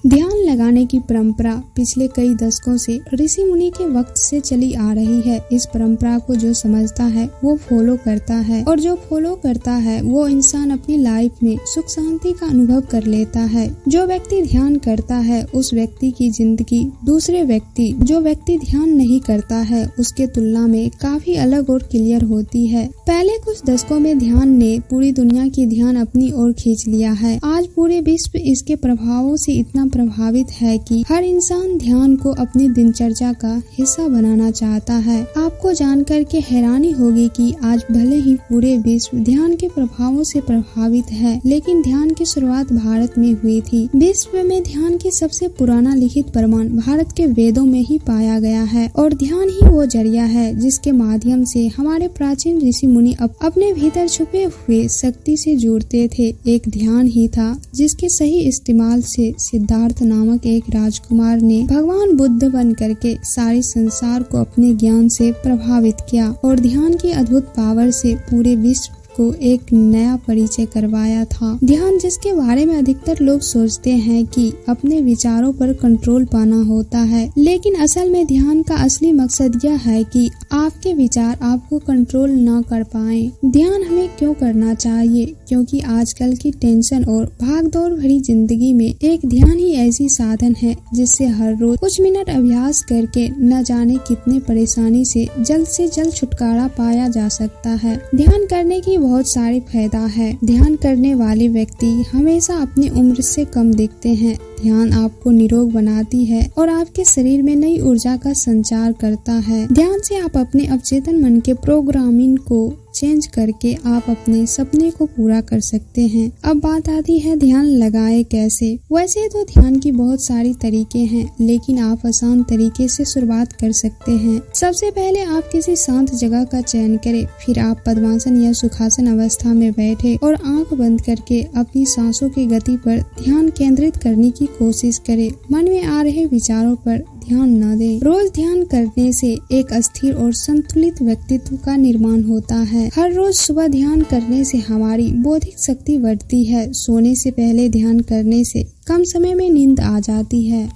ध्यान लगाने की परंपरा पिछले कई दशकों से ऋषि मुनि के वक्त से चली आ रही है। इस परंपरा को जो समझता है वो फॉलो करता है और जो फॉलो करता है वो इंसान अपनी लाइफ में सुख शांति का अनुभव कर लेता है। जो व्यक्ति ध्यान करता है उस व्यक्ति की जिंदगी जो व्यक्ति ध्यान नहीं करता है उसके तुलना में काफी अलग और क्लियर होती है। पहले कुछ दशकों में ध्यान ने पूरी दुनिया की ध्यान अपनी ओर खींच लिया है। आज पूरे विश्व इसके प्रभावों से इतना प्रभावित है कि हर इंसान ध्यान को अपनी दिनचर्या का हिस्सा बनाना चाहता है। आपको जानकर के हैरानी होगी कि आज भले ही पूरे विश्व ध्यान के प्रभावों से प्रभावित है, लेकिन ध्यान की शुरुआत भारत में हुई थी। विश्व में ध्यान की सबसे पुराना लिखित प्रमाण भारत के वेदों में ही पाया गया है और ध्यान ही वो जरिया है जिसके माध्यम से हमारे प्राचीन ऋषि मुनि अपने भीतर छुपे हुए शक्ति से जुड़ते थे। एक ध्यान ही था जिसके सही इस्तेमाल से सिद्धार्थ नामक एक राजकुमार ने भगवान बुद्ध बन करके सारे संसार को अपने ज्ञान से प्रभावित किया और ध्यान की अद्भुत पावर से पूरे विश्व को एक नया परिचय करवाया था। ध्यान जिसके बारे में अधिकतर लोग सोचते हैं कि अपने विचारों पर कंट्रोल पाना होता है, लेकिन असल में ध्यान का असली मकसद यह है कि आपके विचार आपको कंट्रोल न कर पाएं। ध्यान हमें क्यों करना चाहिए? क्योंकि आजकल की टेंशन और भागदौड़ भरी जिंदगी में एक ध्यान ही ऐसी साधन है जिससे हर रोज कुछ मिनट अभ्यास करके न जाने कितने परेशानी से जल्द छुटकारा पाया जा सकता है। ध्यान करने की बहुत सारे फायदा है। ध्यान करने वाले व्यक्ति हमेशा अपनी उम्र से कम दिखते हैं। ध्यान आपको निरोग बनाती है और आपके शरीर में नई ऊर्जा का संचार करता है। ध्यान से आप अपने अवचेतन मन के प्रोग्रामिंग को चेंज करके आप अपने सपने को पूरा कर सकते हैं। अब बात आती है ध्यान लगाए कैसे। वैसे तो ध्यान की बहुत सारी तरीके हैं, लेकिन आप आसान तरीके से शुरुआत कर सकते हैं। सबसे पहले आप किसी शांत जगह का चयन करें, फिर आप पद्मासन या सुखासन अवस्था में बैठे और आंख बंद करके अपनी सांसों की गति पर ध्यान केंद्रित करने की कोशिश करें। मन में आ रहे विचारों पर ध्यान न दें। रोज ध्यान करने से एक स्थिर और संतुलित व्यक्तित्व का निर्माण होता है। हर रोज सुबह ध्यान करने से हमारी बौद्धिक शक्ति बढ़ती है। सोने से पहले ध्यान करने से कम समय में नींद आ जाती है।